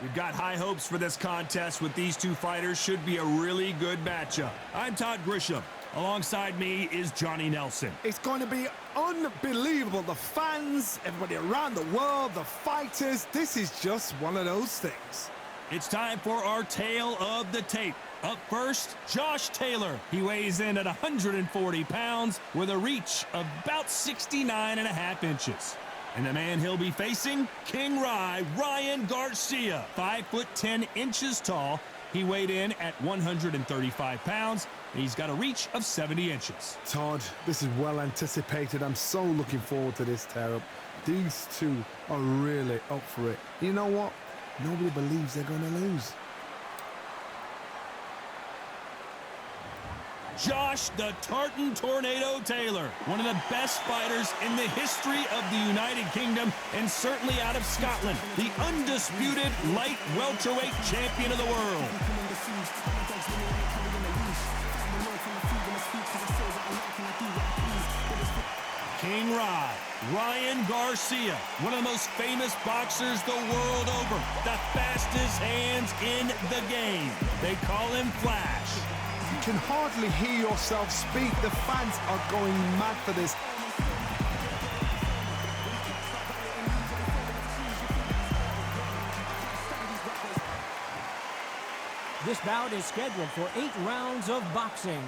We've got high hopes for this contest with these two fighters. Should be a really good matchup. I'm Todd Grisham. Alongside me is Johnny Nelson. It's going to be unbelievable. The fans, everybody around the world, the fighters. This is just one of those things. It's time for our tale of the tape. Up first, Josh Taylor. He weighs in at 140 pounds with a reach of about 69.5 inches. And the man he'll be facing, King Rye, Ryan Garcia. 5'10" tall. He weighed in at 135 pounds, and he's got a reach of 70 inches. Todd, this is well anticipated. I'm so looking forward to this tear-up. These two are really up for it. You know what? Nobody believes they're going to lose. Josh the Tartan Tornado Taylor, one of the best fighters in the history of the United Kingdom and certainly out of Scotland, the undisputed light welterweight champion of the world. King Rye, Ryan Garcia, one of the most famous boxers the world over, the fastest hands in the game. They call him Flash. You can hardly hear yourself speak. The fans are going mad for this. This bout is scheduled for 8 rounds of boxing.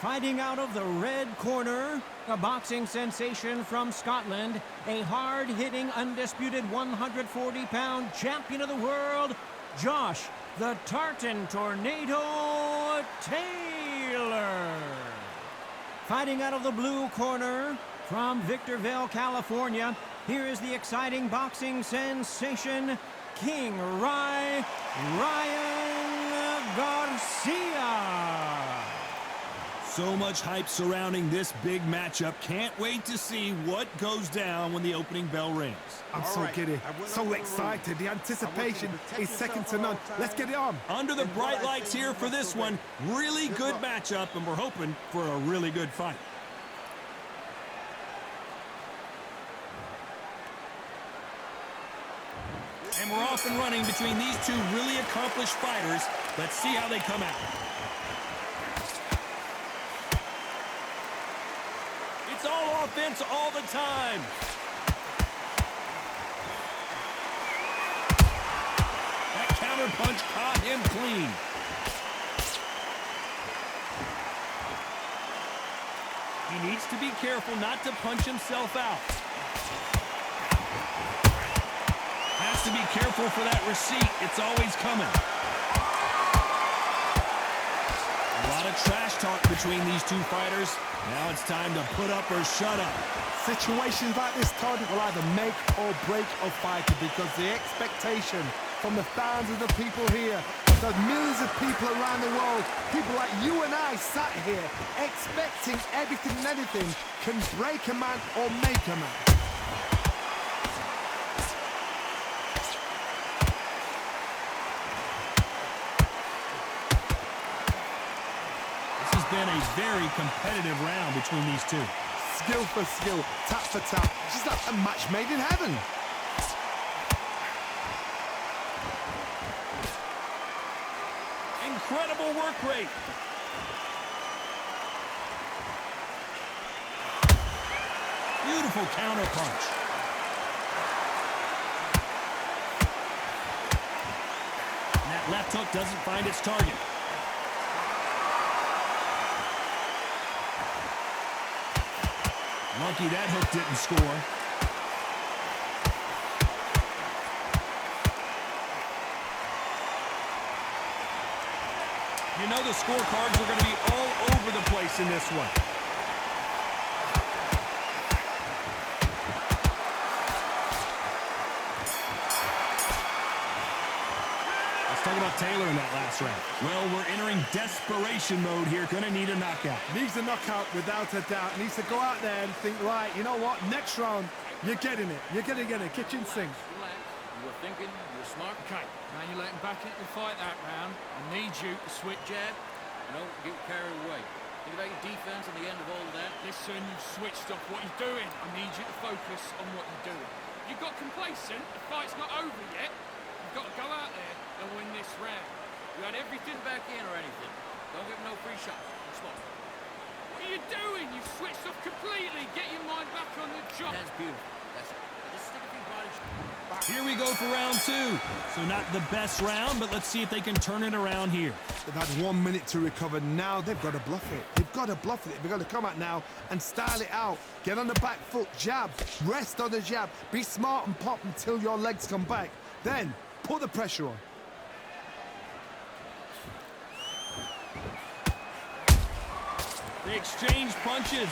Fighting out of the red corner, a boxing sensation from Scotland, a hard-hitting, undisputed 140-pound champion of the world, Josh the Tartan Tornado Taylor. Fighting out of the blue corner, from Victorville, California, here is the exciting boxing sensation, King Rye, Ryan Garcia. So much hype surrounding this big matchup. Can't wait to see what goes down when the opening bell rings. I'm so giddy, so excited. The anticipation is second to none. Let's get it on. Under the bright lights here for this one. Really good matchup, and we're hoping for a really good fight. And we're off and running between these two really accomplished fighters. Let's see how they come out. It's all offense all the time. That counter punch caught him clean. He needs to be careful not to punch himself out. Has to be careful for that receipt. It's always coming. A lot of trash talk between these two fighters. Now it's time to put up or shut up. Situations like this, Todd, will either make or break a fighter because the expectation from the fans of the people here, the millions of people around the world, people like you and I sat here expecting everything and anything can break a man or make a man. Been a very competitive round between these two. Skill for skill, tap for tap. Just like a match made in heaven. Incredible work rate. Beautiful counter punch. And that left hook doesn't find its target. Lucky that hook didn't score. You know the scorecards are going to be all over the place in this one. Let's talk about Taylor in that last round. Well, we're entering desperation mode here. Going to need a knockout. Needs a knockout without a doubt. Needs to go out there and think, right, you know what? Next round, you're getting it. You're going to get a kitchen sink. You were thinking, you were smart. Okay, now you're letting back into the fight that round. I need you to switch jab. Don't get carried away. Think about your defense at the end of all of that. Listen, you've switched off what you're doing. I need you to focus on what you're doing. You got complacent. The fight's not over yet. You've got to go out there and win this round. You got everything back in or anything. Don't give him no free shot. Come on. What are you doing? You've switched off completely. Get your mind back on the job. That's beautiful. That's it. Just stick a few body shots. Here we go for round 2. So not the best round, but let's see if they can turn it around here. They've had 1 minute to recover. Now they've got to bluff it. They've got to bluff it. They've got to come out now and style it out. Get on the back foot, jab, rest on the jab. Be smart and pop until your legs come back. Then put the pressure on. They exchange punches.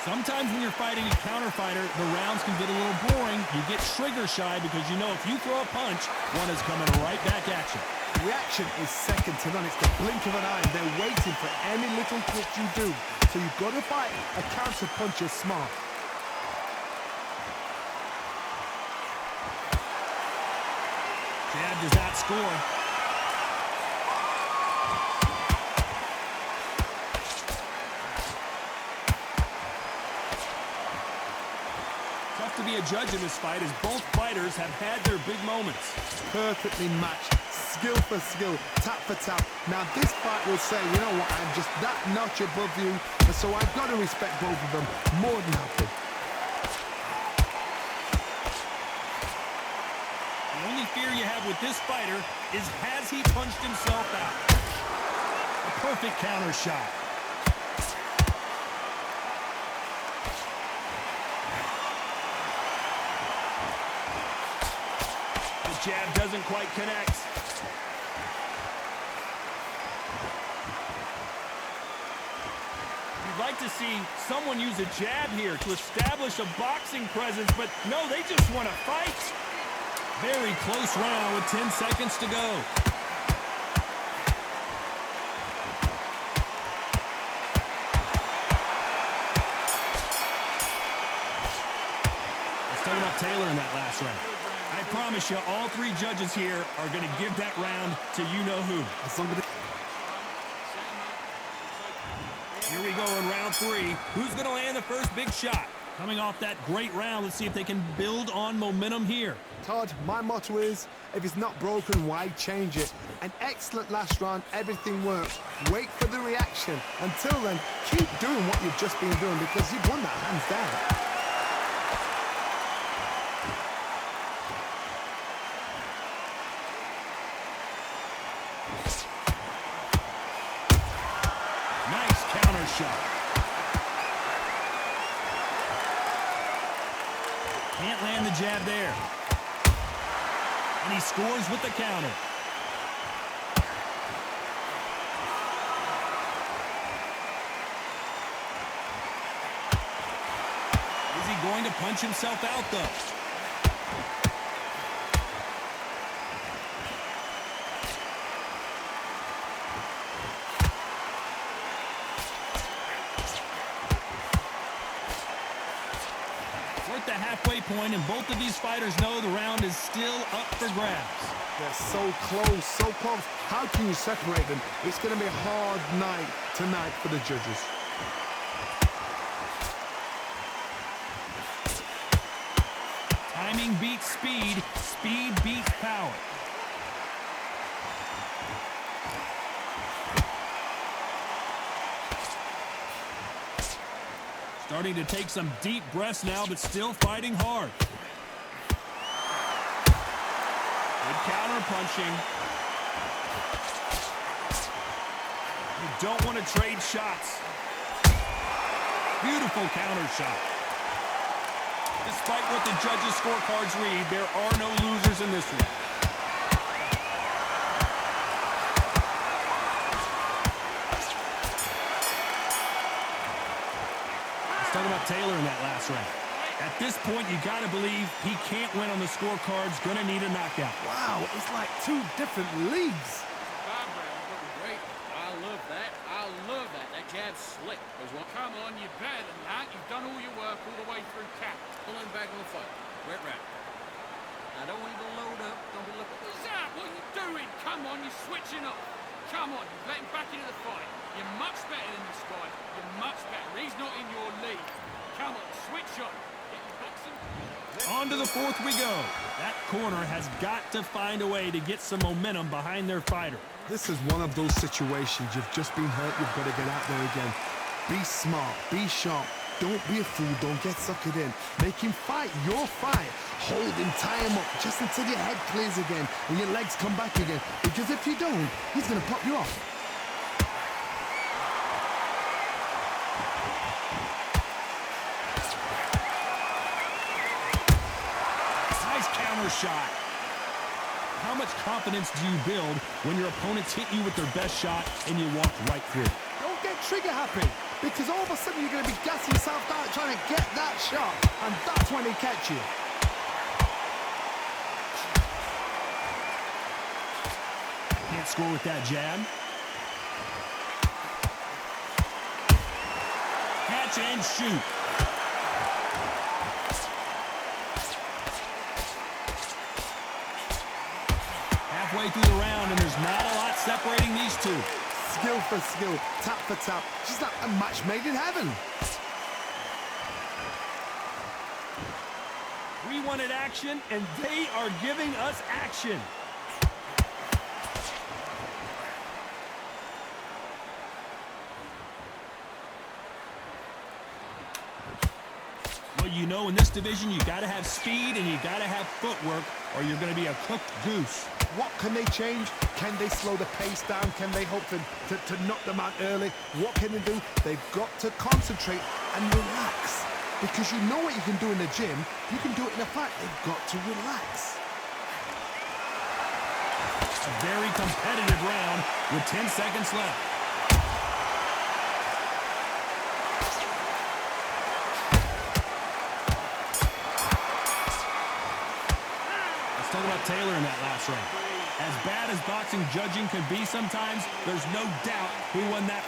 Sometimes when you're fighting a counter fighter, the rounds can get a little boring. You get trigger shy because you know if you throw a punch, one is coming right back at you. Reaction is second to none. It's the blink of an eye. They're waiting for any little twitch you do. So you've got to fight a counter puncher smart. Jab does not score. Tough to be a judge in this fight as both fighters have had their big moments. Perfectly matched, skill for skill, tap for tap. Now this fight will say, you know what, I'm just that notch above you, and so I've got to respect both of them more than happy. The only fear you have with this fighter is has he punched himself out? A perfect counter shot. The jab doesn't quite connect. You'd like to see someone use a jab here to establish a boxing presence, but no, they just want to fight. Very close round with 10 seconds to go. Let's talk about Taylor in that last round. I promise you, all 3 judges here are going to give that round to you-know-who. Here we go in round 3. Who's going to land the first big shot? Coming off that great round, let's see if they can build on momentum here. Todd, my motto is, if it's not broken, why change it? An excellent last round, everything works. Wait for the reaction. Until then, keep doing what you've just been doing because you've won that hands down. Nice counter shot. Can't land the jab there. And he scores with the counter. Is he going to punch himself out, though? We're at the halfway point, and both of these fighters know the round is still up for grabs. They're so close, so close. How can you separate them? It's going to be a hard night tonight for the judges. Timing beats speed. Speed beats power. Starting to take some deep breaths now, but still fighting hard. Good counter punching. You don't want to trade shots. Beautiful counter shot. Despite what the judges' scorecards read, there are no losers in this one. Let's talk about Taylor in that last round. At this point, you got to believe he can't win on the scorecards. Going to need a knockout. Wow, it's like 2 different leagues. Bad round, but great. I love that. I love that. That jab's slick. There's one. Come on, you're better than that. You've done all your work all the way through cap. Pulling back on the fight. Great round. I don't want you to load up. Don't be looking. What's that? What are you doing? Come on, you're switching up. Come on, you're getting back into the fight. You're much better than this guy. You're much better. He's not in your league. Come on, switch on. Get your boxing. On to the fourth we go. That corner has got to find a way to get some momentum behind their fighter. This is one of those situations. You've just been hurt. You've got to get out there again. Be smart. Be sharp. Don't be a fool. Don't get suckered in. Make him fight your fight. Hold him, tie him up, just until your head clears again and your legs come back again. Because if you don't, he's going to pop you off. Nice counter shot. How much confidence do you build when your opponents hit you with their best shot and you walk right through? Don't get trigger happy, because all of a sudden you're going to be gassing yourself out trying to get that shot, and that's when they catch you. Can't score with that jab. Catch and shoot. Halfway through the round, and there's not a lot separating these two. Skill for skill, tap for tap, just like a match made in heaven. We wanted action, and they are giving us action. Well, you know, in this division, you got to have speed and you got to have footwork, or you're going to be a cooked goose. What can they change? Can they slow the pace down? Can they hope to knock them out early? What can they do? They've got to concentrate and relax. Because you know what you can do in the gym, you can do it in a fight. They've got to relax. A very competitive round with 10 seconds left. Let's talk about Taylor in that last round. As bad as boxing judging can be sometimes, there's no doubt who won that.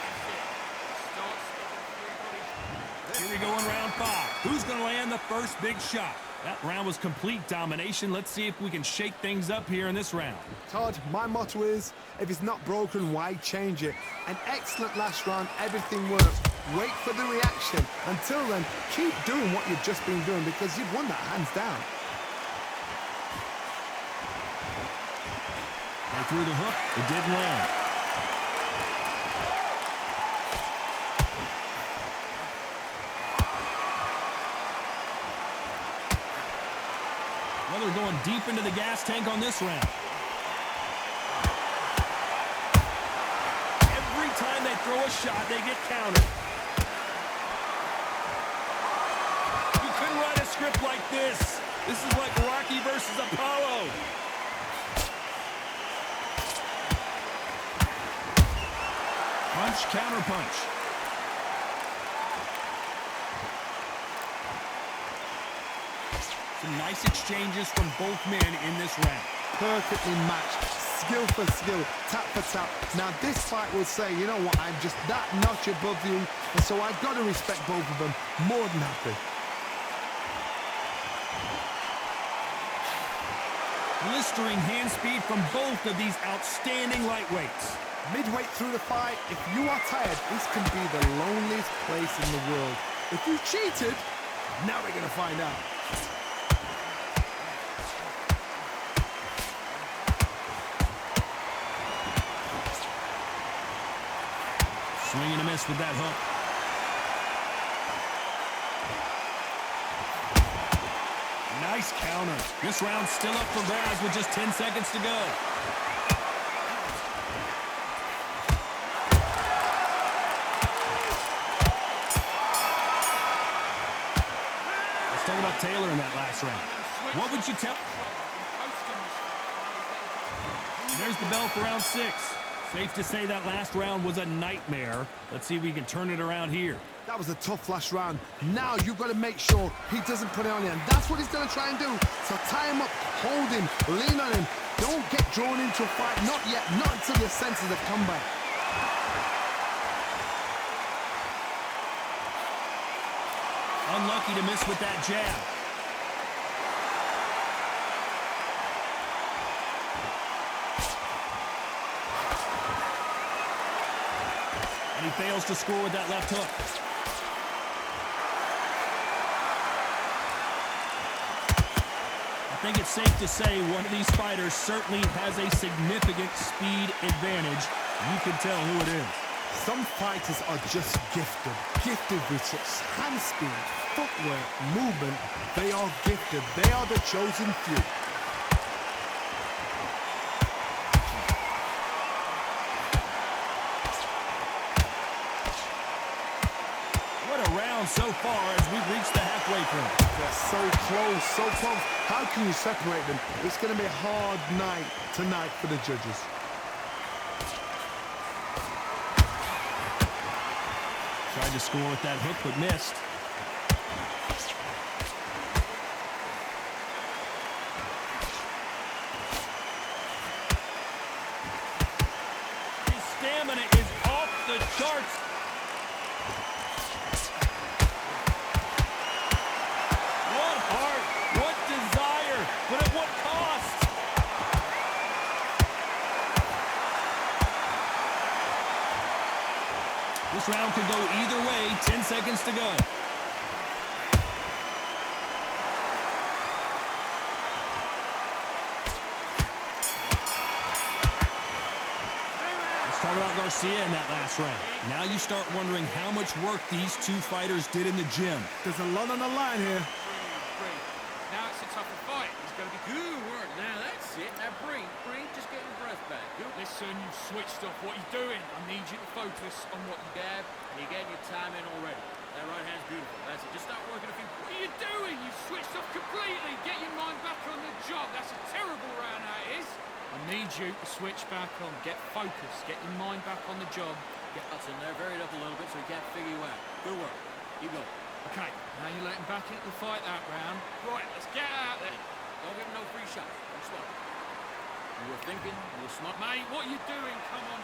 Here we go in round 5. Who's going to land the first big shot? That round was complete domination. Let's see if we can shake things up here in this round. Todd, my motto is, if it's not broken, why change it? An excellent last round, everything works. Wait for the reaction. Until then, keep doing what you've just been doing because you've won that hands down. They threw the hook. It didn't land. Well, they're going deep into the gas tank on this round. Every time they throw a shot, they get countered. You couldn't write a script like this. This is like Rocky versus Apollo. Punch, counter punch. Some nice exchanges from both men in this round. Perfectly matched, skill for skill, tap for tap. Now this fight will say, you know what, I'm just that notch above you, and so I've got to respect both of them more than happy. Blistering hand speed from both of these outstanding lightweights. Midway through the fight, if you are tired, this can be the loneliest place in the world. If you cheated, now we're going to find out. Swing and a miss with that hook. Nice counter. This round's still up for grabs with just 10 seconds to go. Let's talk about Taylor in that last round. What would you tell? There's the bell for round 6. Safe to say that last round was a nightmare. Let's see if we can turn it around here. That was a tough last round. Now you've got to make sure he doesn't put it on you. And that's what he's going to try and do. So tie him up, hold him, lean on him. Don't get drawn into a fight. Not yet. Not until your senses have come back. Unlucky to miss with that jab. And he fails to score with that left hook. think it's safe to say one of these fighters certainly has a significant speed advantage. You can tell who it is. Some fighters are just gifted with such hand speed, footwork, movement. They are gifted. They are the chosen few. What a round so far as we've reached the halfway point. They're so close, so close. How can you separate them? It's going to be a hard night tonight for the judges. Tried to score with that hook, but missed. His stamina is off the charts. What heart, what desire, but at what cost? This round could go either way. 10 seconds to go. Let's talk about Garcia in that last round. Now you start wondering how much work these two fighters did in the gym. There's a lot on the line here. Breathe. Now it's a tougher fight. It's going to be good. Good work. Now that's it. Now breathe. Breathe. Just get your breath back. Good. Listen, you've switched off. What are you doing? I need you to focus on what you Gab, and you're getting your time in already. That right hand's beautiful. That's it. Just start working a few. What are you doing? You've switched off completely. Get your mind back on the job. That's a terrible round, that is. I need you to switch back on. Get focused. Get your mind back on the job. Get Hudson there, varied up a little bit so he can't figure you out. Good work. Keep going. Okay, now you're letting back into the fight that round. Right, let's get out there. Don't give him no free shots. Don't swallow. You were thinking, you were smart. Mate, what are you doing? Come on.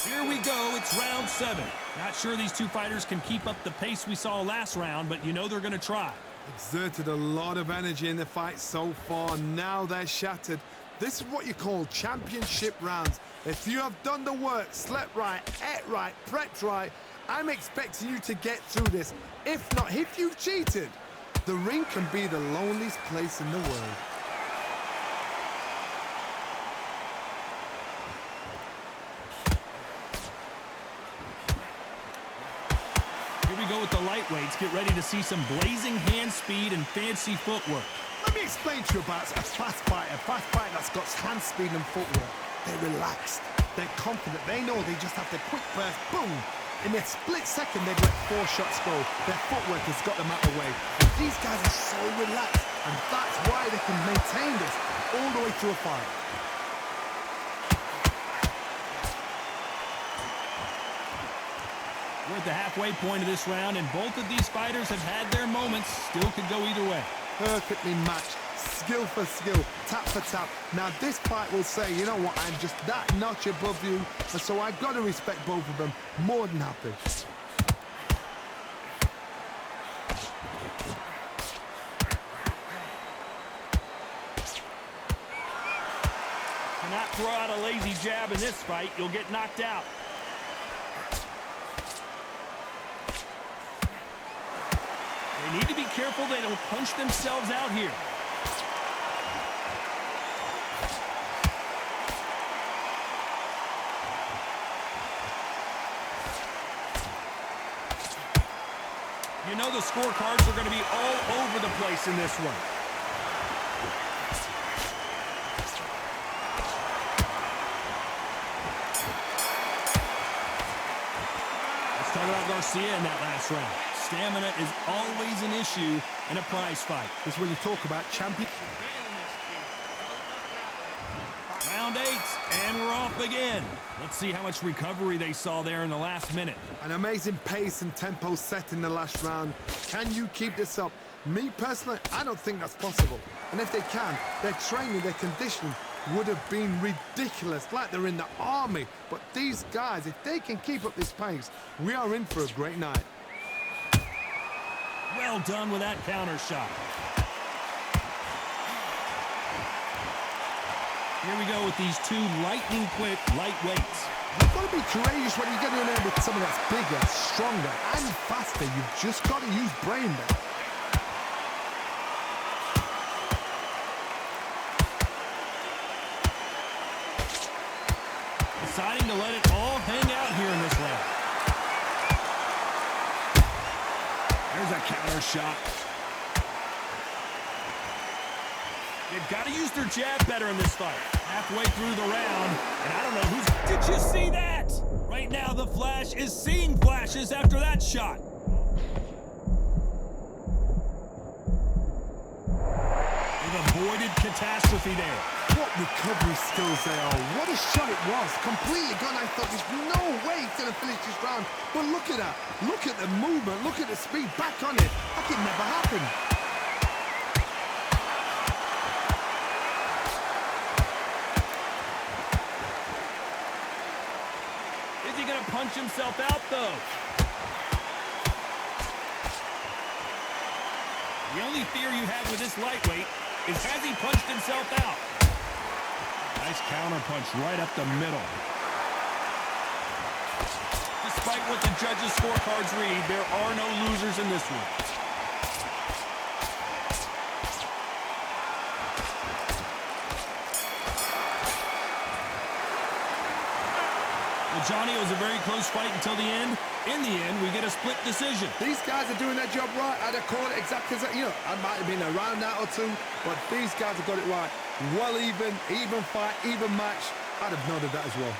Here we go. It's round 7. Not sure these two fighters can keep up the pace we saw last round, but you know they're going to try. Exerted a lot of energy in the fight so far. Now they're shattered. This is what you call championship rounds. If you have done the work, slept right, ate right, prepped right, I'm expecting you to get through this. If not, if you've cheated, the ring can be the loneliest place in the world. Here we go with the lightweights. Get ready to see some blazing hand speed and fancy footwork. Let me explain to you about a fast fighter that's got hand speed and footwork. They're relaxed, they're confident, they know they just have to quick burst, boom! In a split second, they've let 4 shots go. Their footwork has got them out of the way. And these guys are so relaxed, and that's why they can maintain this all the way through a fight. We're at the halfway point of this round, and both of these fighters have had their moments. Still could go either way. Perfectly matched, skill for skill, tap for tap. Now this fight will say, you know what, I'm just that notch above you, and so I've got to respect both of them. More than happy. Cannot throw out a lazy jab in this fight. You'll get knocked out. They need to be careful they don't punch themselves out here. You know the scorecards are going to be all over the place in this one. Let's talk about Garcia in that last round. Stamina is always an issue in a prize fight. This is when you talk about champion. Round 8, and we're off again. Let's see how much recovery they saw there in the last minute. An amazing pace and tempo set in the last round. Can you keep this up? Me personally, I don't think that's possible. And if they can, their training, their conditioning would have been ridiculous, like they're in the army. But these guys, if they can keep up this pace, we are in for a great night. Well done with that counter shot. Here we go with these two lightning-quick lightweights. You've got to be courageous when you get in there with someone that's bigger, stronger, and faster. You've just got to use brain there. deciding to let it all hang out here in this round. There's a counter shot. They've got to use their jab better in this fight. Halfway through the round, and I don't know who's... Did you see that? Right now, the Flash is seeing flashes after that shot. They've avoided catastrophe there. What recovery skills they are. What a shot it was. Completely gone. I thought there's no way he's going to finish this round. But look at that. Look at the movement. Look at the speed. Back on it. That could never happen. Is he going to punch himself out, though? The only fear you have with this lightweight is has he punched himself out? Nice counter punch right up the middle. Despite what the judges' scorecards read, there are no losers in this one. Well, Johnny, it was a very close fight until the end. In the end, we get a split decision. These guys are doing their job right. I'd have called it exactly as, you know, I might have been around that or two, but these guys have got it right. Well even fight, even match. I'd have noted that as well.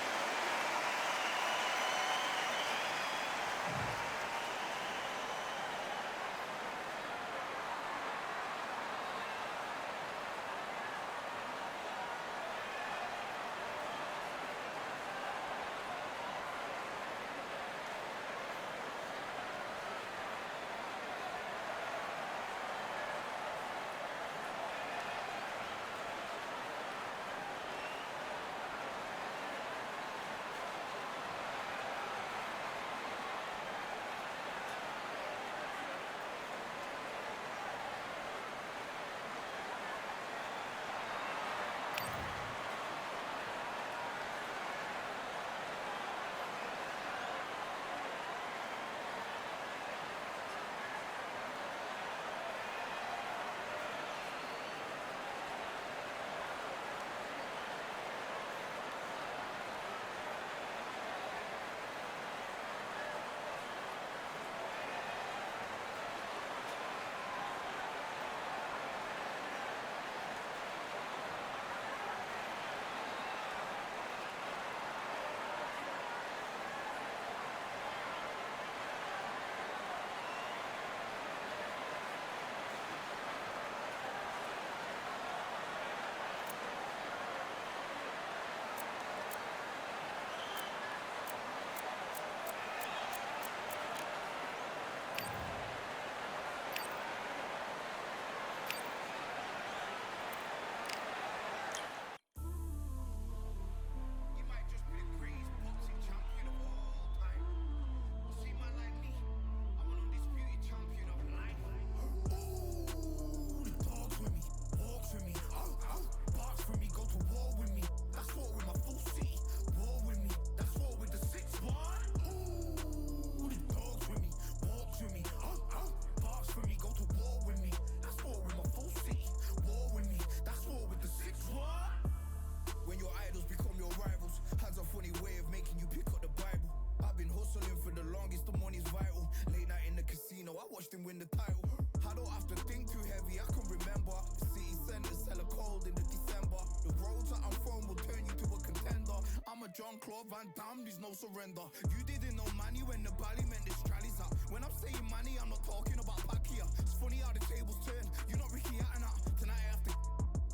watched him win the title. I don't have to think too heavy, I can remember. The city center's hella cold in the December. The road to and from will turn you to a contender. I'm a Jean-Claude Van Damme, there's no surrender. You didn't know money when the bally meant this trallies up. When I'm saying money, I'm not talking about Pacquiao. It's funny how the tables turn, you're not Ricky Hatton. Tonight I have to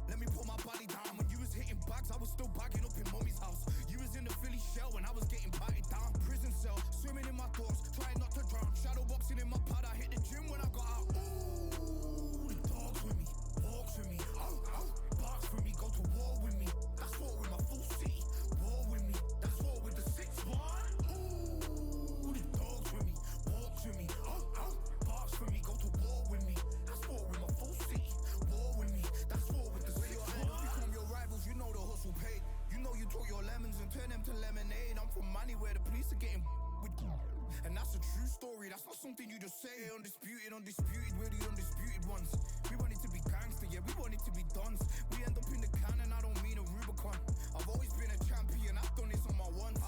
let me put my body down. When you was hitting bags, I was still bagging up in mommy's house. You was in the Philly shell when I was getting patted down. Prison cell, swimming in my thoughts, trying not to drown. Shadow boxing in my pad, I hit the gym when I got out. Ooh, the dogs with me, walks with me, barks with me, go to war with me. That's war with my full city, war with me. That's war with the 6-1. Ooh, the dogs with me, walks with me, barks with me, go to war with me. That's war with my full city, war with me. That's war with the 6-1. Become your rivals, you know the hustle paid. You know you took your lemons and turn them to lemonade. I'm from money where the police are getting with you. And that's a true story, that's not something you just say. Undisputed, we're the undisputed ones. We want it to be gangster, yeah, we want it to be dons. We end up in the can and I don't mean a Rubicon. I've always been a champion, I've done this on my ones.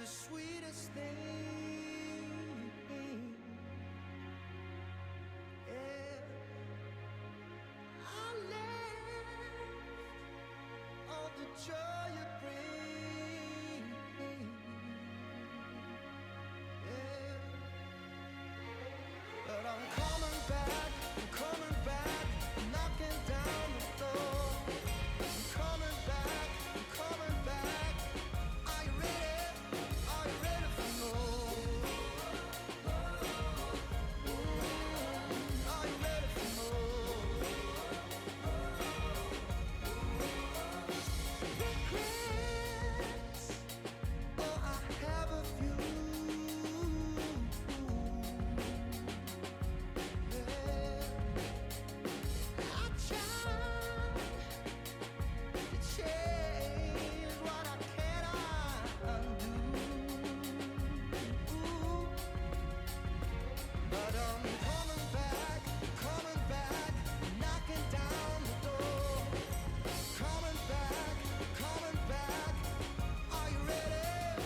sweetest thing. Yeah. I left all the joy you bring. Yeah. But I'm coming back, knocking down the door. I'm coming back, Are you ready? Are you ready for more? Are you ready for more? Regrets, oh, I have a few. Yeah. I tried to change what I cannot undo. But I'm coming back, knocking down the door. Coming back, are you ready?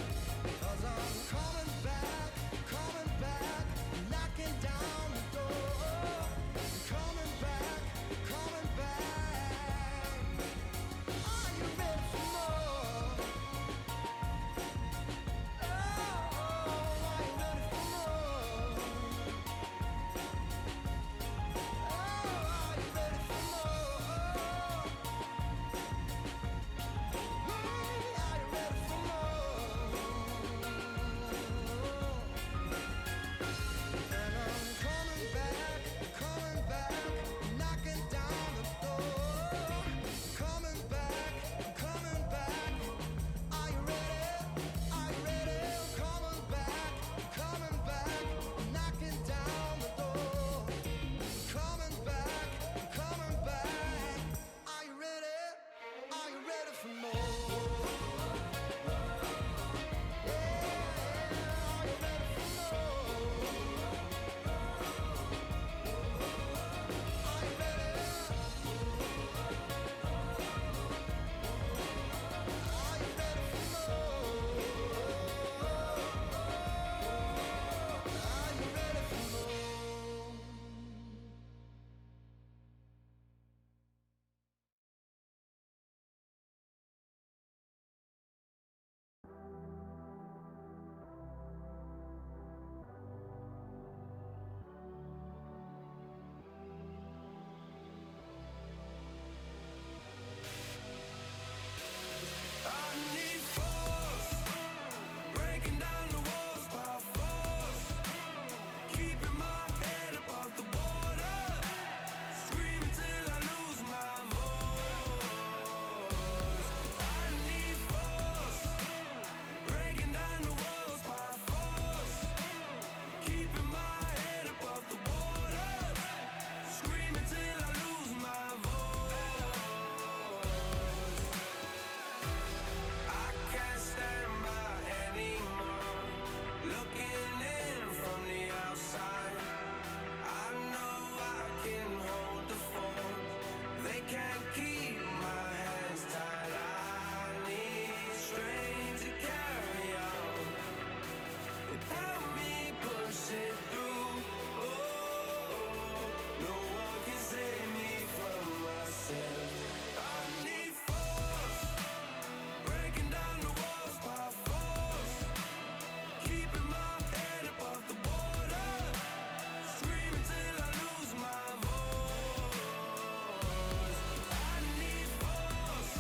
'Cause I'm coming back, knocking down the door. Coming back, are you ready for more? Oh, are you ready for more? Oh, are you ready for more? Are you ready for more? And I'm coming back, knocking down the door. Coming back, are you ready? Are you ready? Coming back, knocking down the door. Coming back, are you ready? Are you ready for more? Yeah, are you ready for more? Are you ready? Are you ready for more? Are you ready for more? I need force, breaking down the walls by force, keeping my head above the water, screaming till I lose my voice. I need force, breaking down the walls by force, keeping my head above the water, screaming till I lose my voice. I can't stand by anymore, looking in from the outside. I know I can hold the fort, they can't keep my hands tied. I need strength to carry on, help me push it through. Oh, no one can save me from myself. I need force, breaking down the walls by force, keeping my head above the water, screaming till I lose my voice. I need force,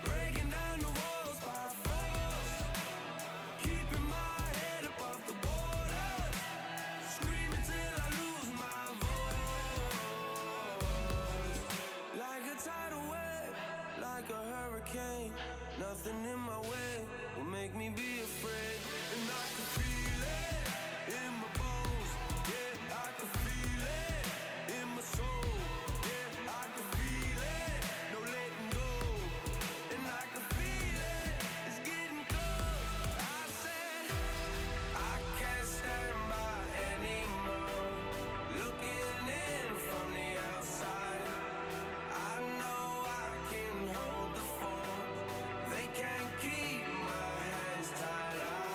breaking down the walls by force, keeping my head above the water, screaming till I lose my voice. Like a tidal wave, like a hurricane, nothing in my way will make me be afraid. And I can feel it in my bones, yeah, I can feel it in my soul, yeah, I can feel it, no letting go. And I can feel it, it's getting close. I said I can't stand by anymore, looking in from the outside. I know I can hold the fort, they can't keep my hands tied.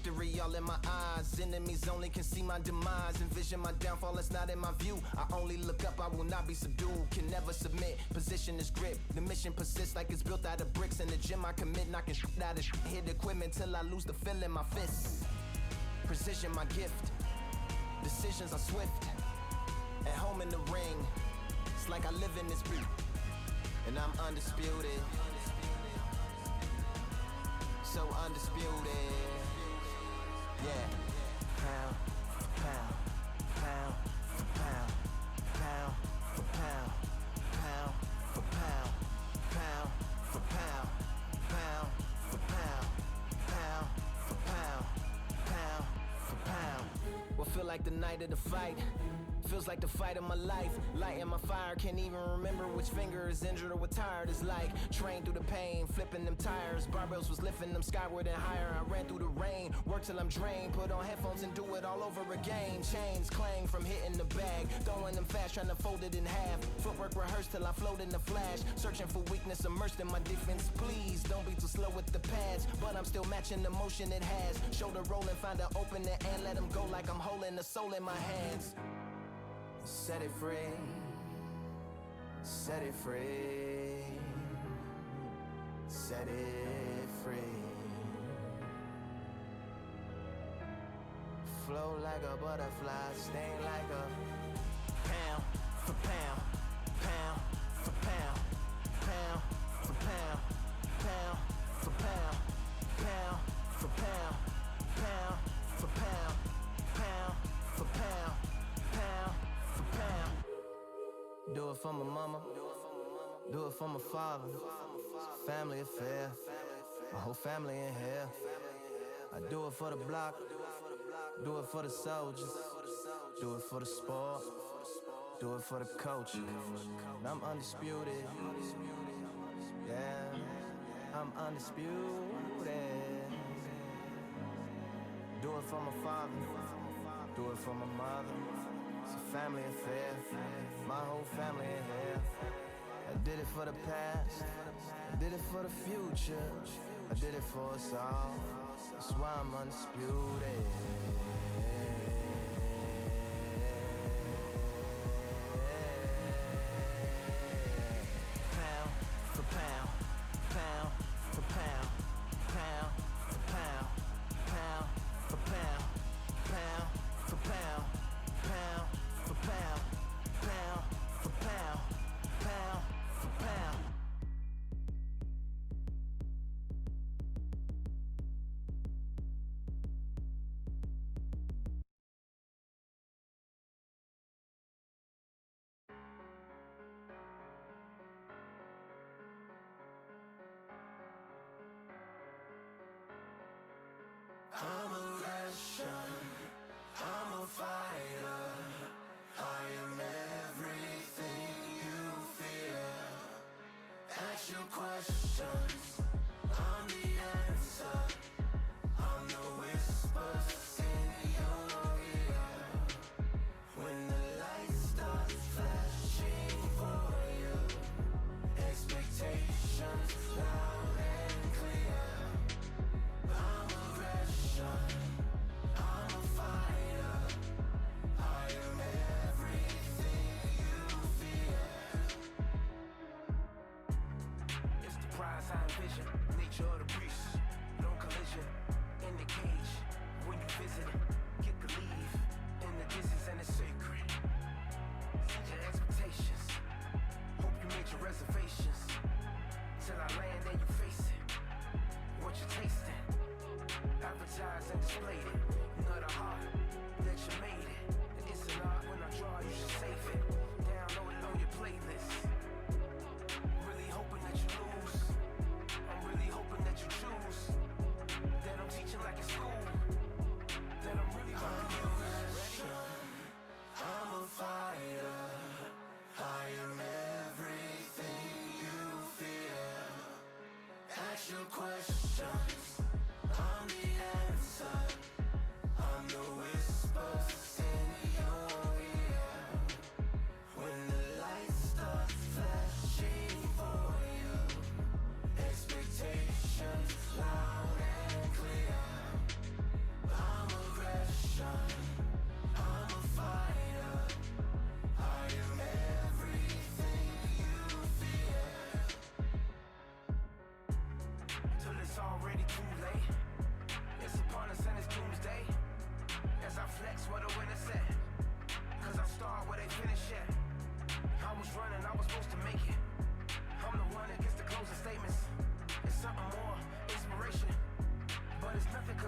victory all in my eyes. Enemies only can see my demise. Envision my downfall, it's not in my view. I only look up, I will not be subdued. Can never submit, position is grip. The mission persists like it's built out of bricks. In the gym I commit, knocking shit out of shit. Hit equipment till I lose the feel in my fists. Precision my gift. Decisions are swift. At home in the ring, it's like I live in this beat. And I'm undisputed. So undisputed. Yeah. Pound for pound, pound for pound, pound for pound, pound for pound, pound for pound, pound for pound, pound for pound, pound for pound. What feel like the night of the fight? Feels like the fight of my life. Lighting my fire, can't even remember which finger is injured or what tired is like. Trained through the pain, flipping them tires. Barbells was lifting them skyward and higher. I ran through the rain, work till I'm drained. Put on headphones and do it all over again. Chains clang from hitting the bag. Throwing them fast, trying to fold it in half. Footwork rehearsed till I float in the flash. Searching for weakness, immersed in my defense. Please, don't be too slow with the pads. But I'm still matching the motion it has. Shoulder rolling, find an opening and let them go like I'm holding the soul in my hands. Set it free, set it free, set it free. Flow like a butterfly, sting like a pound for pound, pound for pound, pound for pound, pound for pound, pound for pound, pound for pound, pound for pound, pound. Do it for my mama, do it for my father. It's a family affair, my whole family in here. I do it for the block, do it for the soldiers, do it for the sport, do it for the culture. And I'm undisputed, yeah, I'm undisputed. Do it for my father, do it for my mother. It's a family affair, my whole family in here. I did it for the past, I did it for the future, I did it for us all. That's why I'm undisputed. Pound for pound, pound for pound, pound for pound, pound for pound, pound for pound. Pound for pound, pound for pound, pound for pound.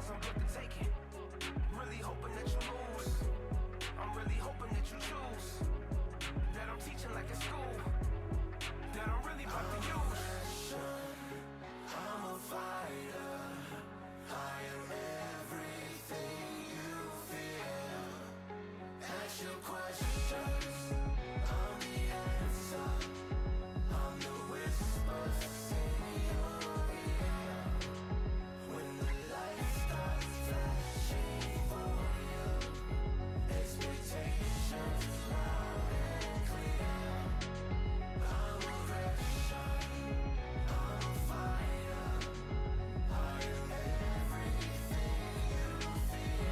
cause I'm good to take it. Really hoping that you lose. I'm really hoping that you choose. That I'm teaching like in school. That I'm really about to use. I'm a fighter. I am everything you feel. Ask your questions. I'm the answer. I'm the whispers in your ear. When the light starts flashing for you, expectations loud and clear. I'm a Russian, I'm a fighter. I am everything you fear.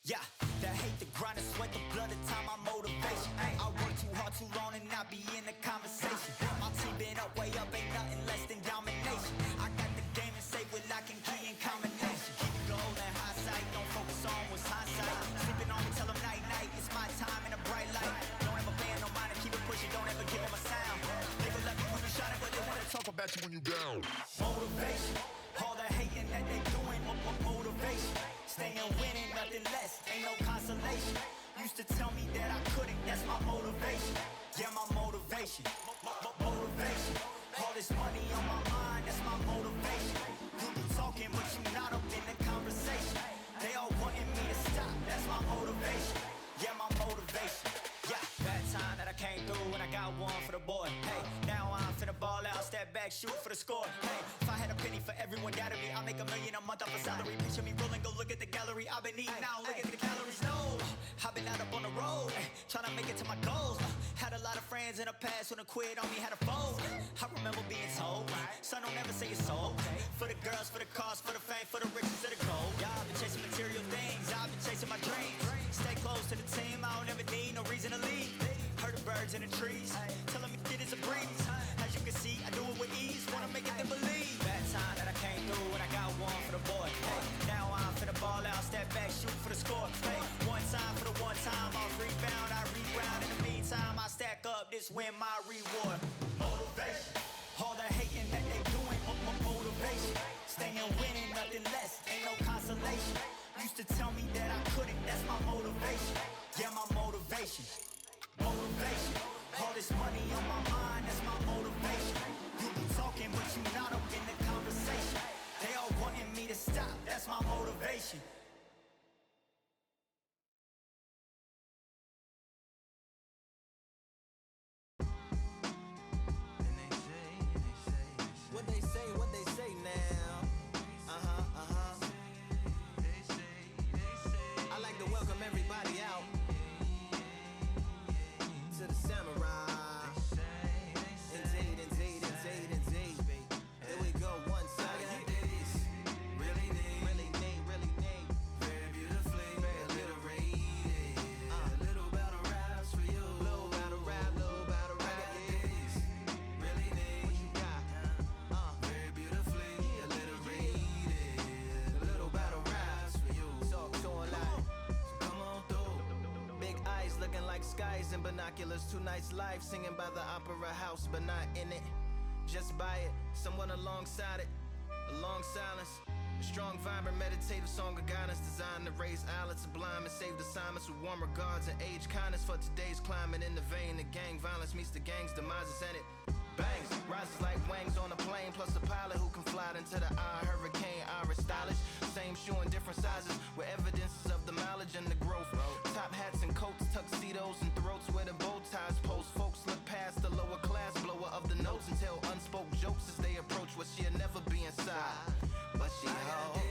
Yeah, the hate, the grind, the sweat, the blood, the time, my motivation. Ay, I work too hard, too long, and not be in the conversation. My team been up, way up, ain't nothing less than domination. I got the game and say with lock and key in combination. Keep it gold and high sight, don't focus on what's hindsight. Sleeping on me, tell them night, night, it's my time in a bright light. Don't ever band, no mind, and keep it pushing, don't ever give them a sound. They will let me when you shining, but they wanna talk about you when you down. Motivation, all the hating that they doing, motivation. Staying winning, nothing less, ain't no consolation. Used to tell me that I couldn't, that's my motivation. Yeah, my motivation, motivation. All this money on my mind, that's my motivation. You be talking, but you not up in the conversation. They all wanting me to stop, that's my motivation. Yeah, my motivation. Yeah, bad time that I came through and I got one for the boy. Hey, now I'm finna ball out, step back, shoot for the score. Hey, if I had a penny for everyone doubted me, I'll make $1 million a month off a salary. Picture me rolling, go look at the gallery. I've been eating now, look at the calories. No, I've been out up on the road, trying to make it to my goals. Had a lot of friends in the past when I quit on me, had a fold. I remember being told, son, don't ever say it's sold. For the girls, for the cars, for the fame, for the riches, for the gold. Yeah, I've been chasing material things, I've been chasing my dreams. Stay close to the team, I don't ever need no reason to leave. Heard the birds in the trees, telling me it is a breeze. As you can see, I do it with ease, wanna make it then believe. Bad time that I came through and I got one for the boy. Hey, now I'm finna ball out, step back, shoot for the score. Hey, one time for the one time, I'll rebound, I reground. In the meantime, I stack up, this win my reward. Motivation, all the hating that they doing, motivation. Staying winning, nothing less, ain't no consolation. Used to tell me that I couldn't, that's my motivation. Yeah, my motivation, motivation. All this money on my mind, that's my motivation. You be talking, but you not up in the conversation. They all wanting me to stop, that's my motivation. What they say now? I like to welcome everybody out to the Samurai. Indeed. Here we go, one side. Really neat. Very beautifully, alliterated. A little battle raps for you. Little battle rap. Really neat. What you got? Very beautifully alliterated. A little battle raps for you. So a lot. So come on through. Big eyes looking like skies and binoculars. Two nights live singing by the opera house, but not in it. Just by it, someone alongside it. A long silence. A strong, vibrant, meditative song of guidance designed to raise eyelids sublime and save assignments with warm regards and age kindness for today's climate. In the vein, the gang violence meets the gang's demises and it bangs, rises like wings on a plane, plus a pilot who can fly into the eye. Hurricane, Iris stylish, same shoe in different sizes with evidences of the mileage and the growth. Top hats and coats, tuxedos and throats where the bow ties post. Folks look past the lower class blower of the notes and tell unspoke jokes as they approach what she'll never be inside. But she holds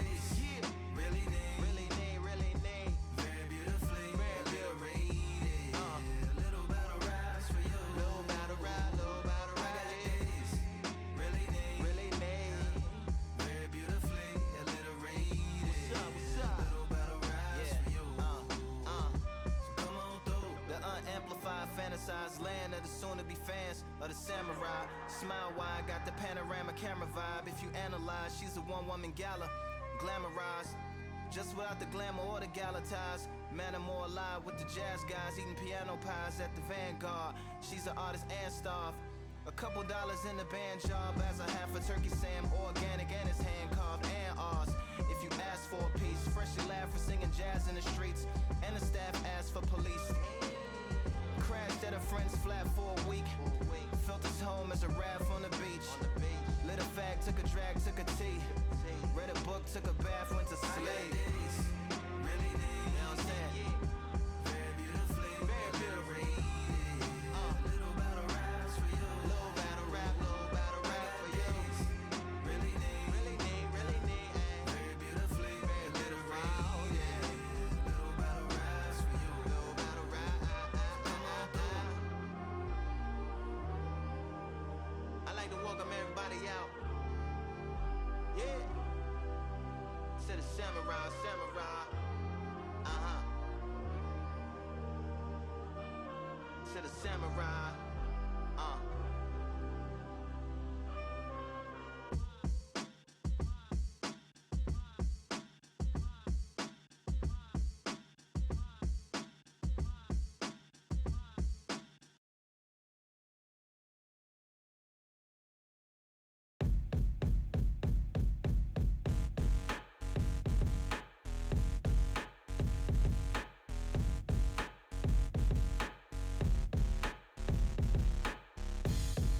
of the samurai. Smile wide, got the panorama camera vibe. If you analyze, she's a one-woman gala, glamorized, just without the glamour or the gala ties. Man, I'm more alive with the jazz guys, eating piano pies at the Vanguard. She's an artist and staff. A couple dollars in the band job as a half a turkey Sam, organic and it's hand carved and ours. If you ask for a piece, freshly laugh for singing jazz in the streets, and the staff asked for police. Crashed at a friend's flat for a week. Felt his home as a raft on the beach. Lit a fag, took a drag, took a tea. Read a book, took a bath, went to sleep. Really deep, you know what I'm saying? Very beautifully, very beautifully. Little battle raps for you. Little battle rap for you. Really deep, really deep, really deep. Very beautifully, very beautifully. Yeah. Little battle raps for you. Little battle rap. Come on through. I like to welcome everybody out. Yeah. To the samurai, samurai. To the samurai.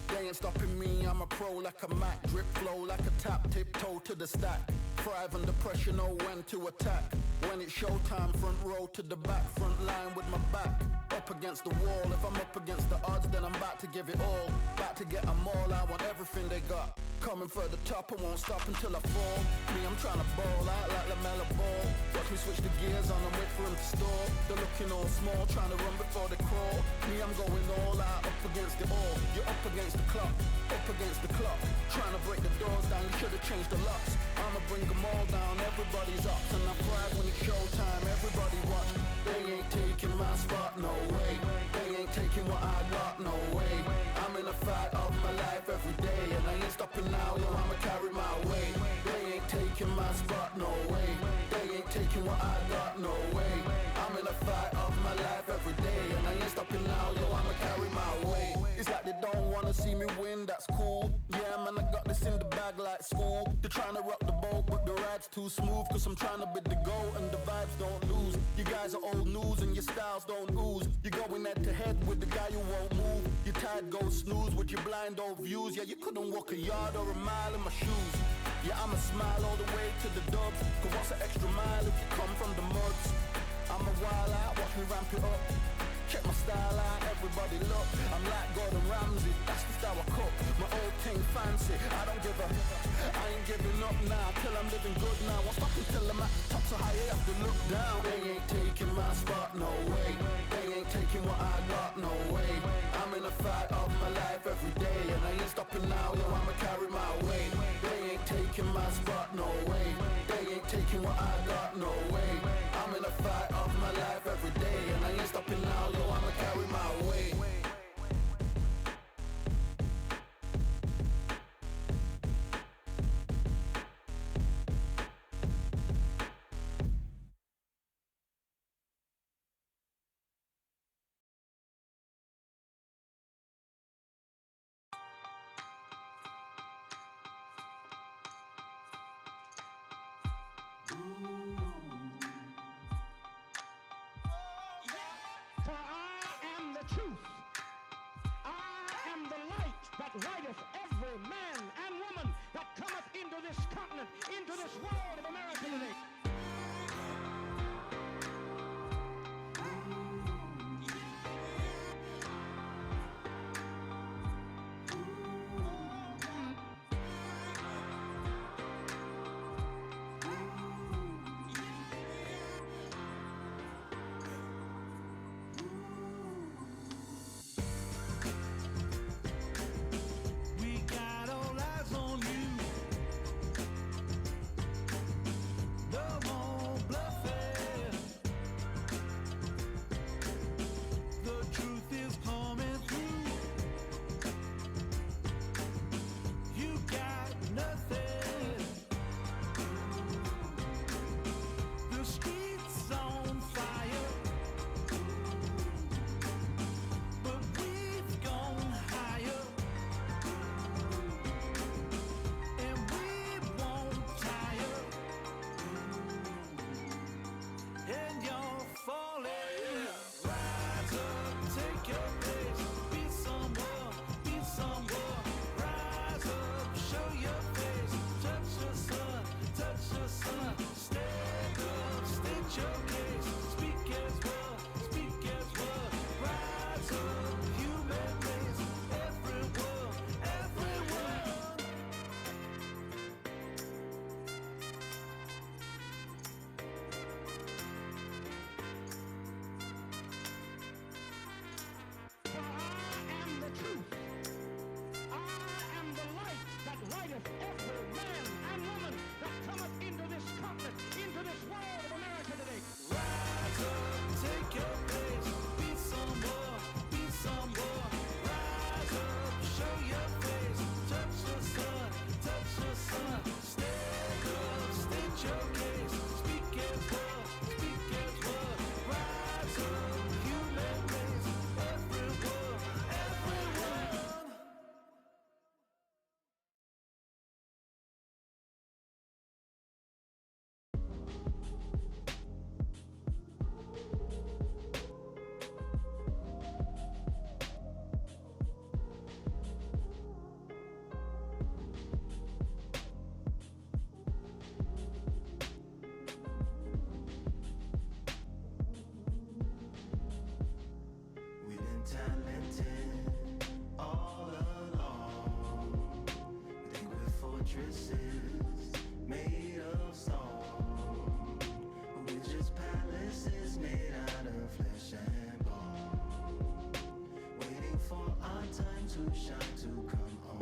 They ain't stopping me, I'm a pro like a Mac. Drip flow like a tap, tiptoe to the stack. Thrive under pressure, know when to attack. When it's showtime, front row to the back. Front line with my back up against the wall. If I'm up against the odds, then I'm about to give it all. About to get them all, I want everything they got. Coming for the top, I won't stop until I fall. Me, I'm trying to ball out like LaMelo Ball. Watch me switch the gears on and wait for him to stall. They're looking all small, trying to run before they crawl. Me, I'm going all out, up against it all. You're up against the clock, up against the clock. Trying to break the doors down, you should've changed the locks. I'ma bring them all down, everybody's up. And I pride when it's showtime, everybody watch. They ain't taking my spot, no way. They ain't taking what I got, no way. I'm in a fight of my life every day, and I ain't stopping now, yo, I'ma carry my weight. They ain't taking my spot, no way. They ain't taking what I got, no way. I'm in a fight of my life every day, and I ain't stopping now, yo, I'ma carry my weight. It's like they don't wanna see me win, that's cool. Yeah, man, I got this in the bag like school. They're trying to rock the boat, but the ride's too smooth. Cause I'm trying to bid the goal, and the vibes don't lose. You guys are old news, and your styles don't ooze. You're going head to head with the guy who won't move. Your tide goes snooze with your blind old views. Yeah, you couldn't walk a yard or a mile in my shoes. Yeah, I'ma smile all the way to the dubs. Cause what's an extra mile if you come from the muds? I'm a wild out, watch me ramp it up. Check my style out, everybody look. I'm like Gordon Ramsay, that's the style I cook. My old thing fancy, I don't give a. I ain't giving up now, till I'm living good now. Won't stop until I'm at the top, so high I have to look down. They ain't taking my spot, no way. They ain't taking what I got, no way. I'm in a fight of my life every day, and I ain't stopping now, yo, I'ma carry my weight. They ain't taking my spot, no way. They ain't taking what I got, no way. I'm in a fight of my life every day, and I ain't stopping now, yo, I'ma carry my weight. For I am the truth. I am the light that lighteth every man and woman that cometh into this continent, into this world of America today. We got all eyes on you. is on fire, but we've gone higher, and we won't tire, and you're falling. Rise up, take your place, be somewhere, rise up, show your face, touch the sun, stand up, state your case, speak as well, rise up, human race, everyone. For I am the truth. I am the light that lighteth every man and woman that cometh into this continent, into this world of America today. Rise up, take your place, be somewhere, rise up, show your face, touch the sun, stand up, state your case, speak as well, rise up, human race, everyone. We've been talented all along. We think we're fortresses made of stone, but we're just palaces made out of flesh and bone, waiting for our time to shine, to come on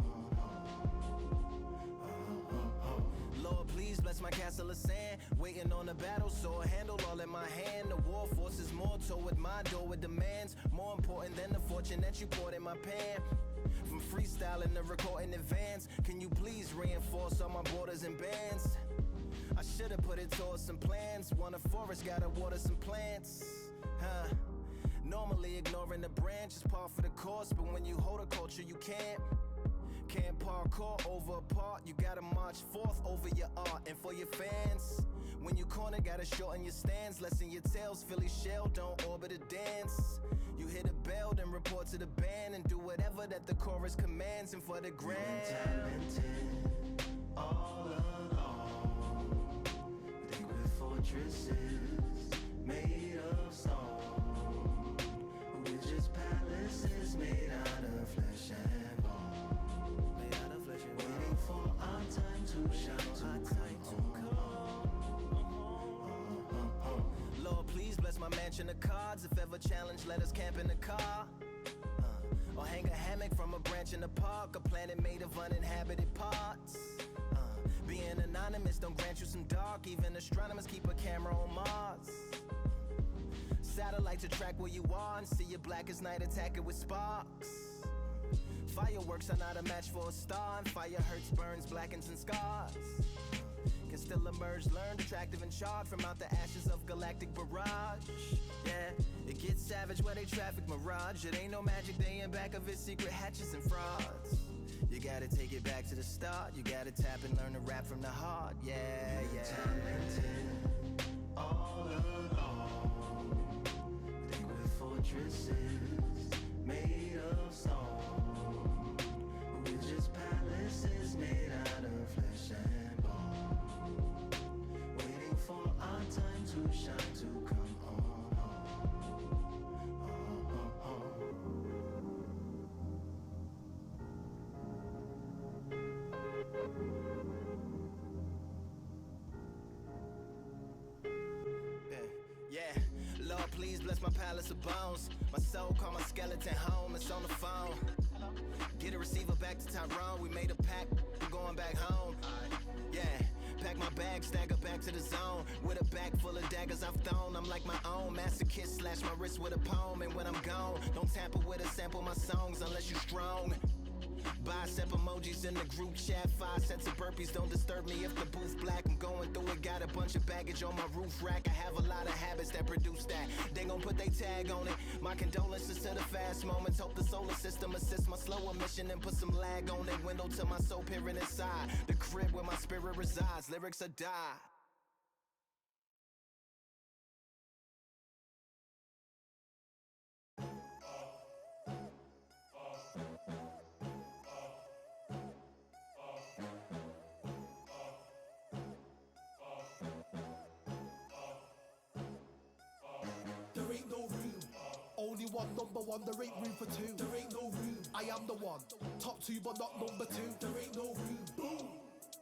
home. Lord, please bless my castle of sand. Waiting on the battle, sword handle all in my hand. The war forces more toward my door with demands more important than the fortune that you poured in my pan. From freestyling to recording advance, can you please reinforce all my borders and bands? I should've put it towards some plans. Want a forest, gotta water some plants. Normally ignoring the branch is par for the course, but when you hold a culture, you can't parkour over a part. You gotta march forth over your art. And for your fans, when you corner, gotta shorten your stance. Lessen your tails, Philly shell, don't orbit a dance. You hit a bell, then report to the band, and do whatever that the chorus commands. And for the grand, Talented all along. We think we're fortresses made of stone, but we're just palaces made out of flesh and bone, waiting for our time to shine, to come home. Lord, please bless my mansion of cards. If ever challenged, let us camp in the car. Or hang a hammock from a branch in the park. A planet made of uninhabited parts. Being anonymous don't grant you some dark. Even astronomers keep a camera on Mars. Satellite to track where you are and see you black as night, attack it with sparks. Fireworks are not a match for a star, and fire hurts, burns, blackens, and scars. Can still emerge, learned, attractive, and charred from out the ashes of galactic barrage. Yeah, it gets savage where they traffic mirage. It ain't no magic day in back of it, secret hatches and frauds. You gotta take it back to the start. You gotta tap and learn to rap from the heart. Yeah, yeah. Talented all along. We think we're fortresses made of stone, but we're just palaces made out of flesh and bone, waiting for our time to shine, to come on home. Yeah, Lord, please bless my palace of bones. My soul call my skeleton home, it's on the phone. Get a receiver back to Tyrone. We made a pact, we're going back home. Yeah, pack my bag, stagger back to the zone. With a bag full of daggers I've thrown. I'm like my own masochist, slash my wrist with a poem. And when I'm gone, don't tamper with or sample my songs unless you strong. Bicep emojis in the group chat. 5 sets of burpees, don't disturb me if the booth black. I'm going through it, got a bunch of baggage on my roof rack. I have a lot of habits that produce that. They gon' put they tag on it. My condolences to the fast moments. Hope the solar system assists my slower mission and put some lag on it. Window to my soul peering inside. The crib where my spirit resides. Lyrics are die. There ain't no room. Only one number one, there ain't room for two. There ain't no room. I am the one. Top two, but not number two. There ain't no room. Boom.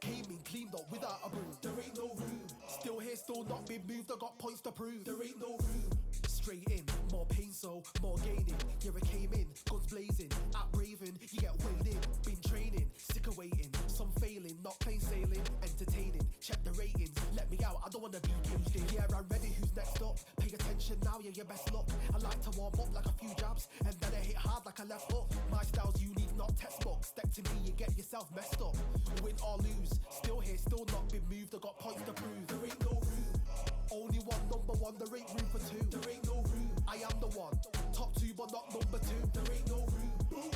Came in, cleaned up without a broom. There ain't no room. Still here, still not been moved. I got points to prove. There ain't no room. Straight in, more pain, so more gaining. Yeah, I came in, guns blazing. At Raven, you get weighed in. Been training, sick of waiting. Some failing, not plain sailing. Entertaining, check the ratings. Let me out, I don't wanna be caged in. Yeah, I'm ready, who's next up? Pay attention now, yeah, your best luck. I like to warm up like a few jabs, and then I hit hard like a left hook. My style's unique, not textbook. Step to me, you get yourself messed up. Win or lose, still here, still not been moved. I got points to prove. There ain't no room. Only one number one, there ain't room for two. There ain't no room. I am the one. Top two, but not number two. There ain't no room. Boom.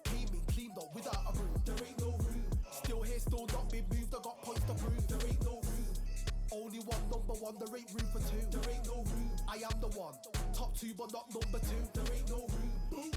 Came in, cleaned up without a broom. There ain't no room. Still here, still not been moved. I got points to prove. There ain't no room. Only one number one, there ain't room for two. There ain't no room. I am the one. Top two, but not number two. There ain't no room. Boom.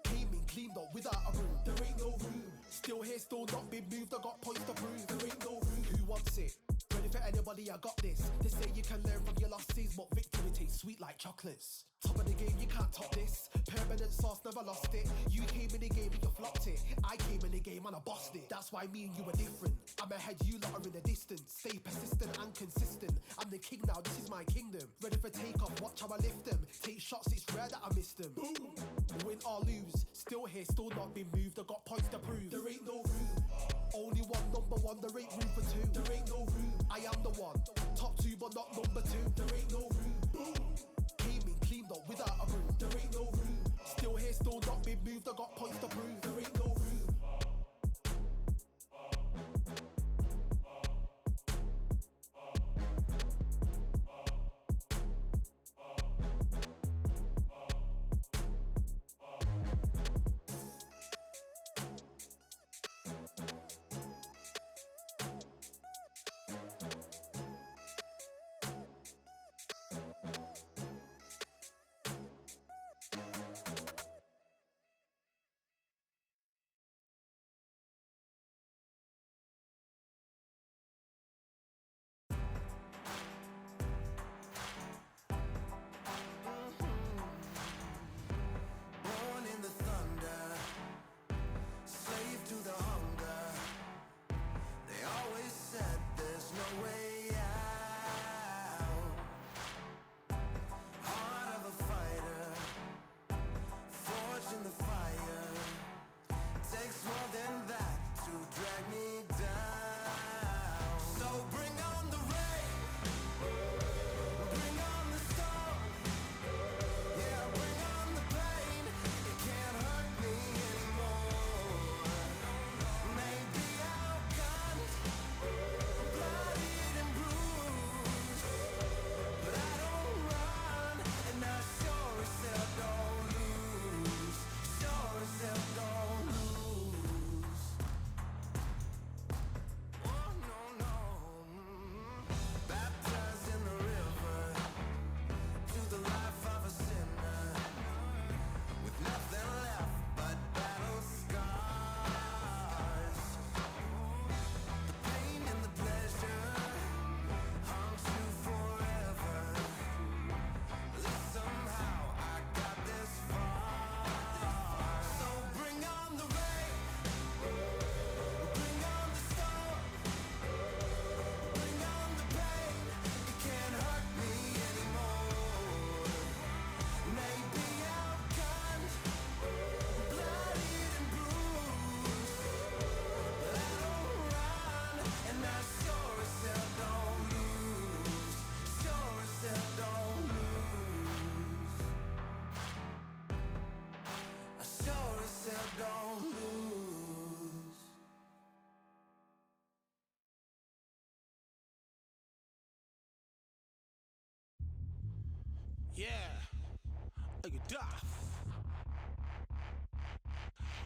Came in, cleaned up without a broom. There ain't no room. Still here, still not been moved. I got points to prove. There ain't no room. Who wants it? Ready for anybody, I got this. They say you can learn from your losses, but victory tastes sweet like chocolates. Top of the game, you can't top this. Permanent sauce, never lost it. You came in the game and you flopped it. I came in the game and I bossed it. That's why me and you are different. I'm ahead, you lot are in the distance. Stay persistent and consistent. I'm the king now, this is my kingdom. Ready for takeoff, watch how I lift them. Take shots, it's rare that I miss them. Boom. Win or lose, still here, still not been moved. I got points to prove. There ain't no room. Only one number one, there ain't room for two. There ain't no room. I am the one. Top two, but not number two. There ain't no room. Boom. Came in, cleaned up without a broom. There ain't no room. Still here, still not been moved. I got points to prove. There ain't no room. Born in the thunder, slave to the hunger. They always said there's no way out. Heart of a fighter, forged in the fire. Takes more than that to drag me down. So bring on the rain, bring on the storm. Yeah, bring on the pain. It can't hurt me anymore. Maybe I'll cut, bloodied and bruised, but I don't run, and I sure as hell don't lose. Sure as hell don't lose. Oh no no. Baptized in the river, to the life of a sinner, with nothing left but battle scars. The pain and the pleasure haunt you forever. At least somehow I got this far. So bring on the rain, bring on the storm, bring on the pain. It can't hurt me anymore. Maybe I'll cut, bloodied and bruised, but I don't run, and I sure as hell don't lose. Sure as hell don't lose. I sure as hell don't lose. Are you daft?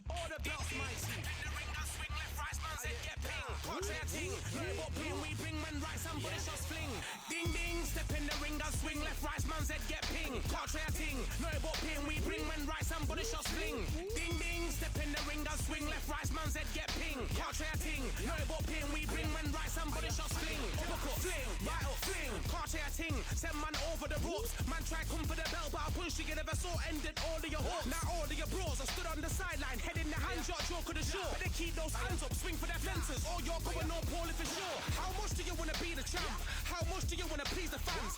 All the belts, my team. In the ring, I swing left, right, man's head get ping. Contrary ting, no but ping, we bring man right, somebody shots fling. Ding ding, step in the ring, I swing left, right, man's head get ping. Contrary ting, no but ping, we bring man right, somebody shots fling. Ding ding, step in the ring, I swing left, right, man's head get ping. Contrary ting, no but ping, we bring man right, somebody shots fling. Typical fling, right up fling. Contrary ting, send man over the ropes. Man try come for the belt, but I punch you never saw ended all of your hopes. Now all of your bros, I stood on the sideline, head in the hand, shot, joke of the show. Better keep those hands up, swing for their fences. Or you're going no poorly for sure. How much do you wanna be the champ? How much do you wanna please the fans?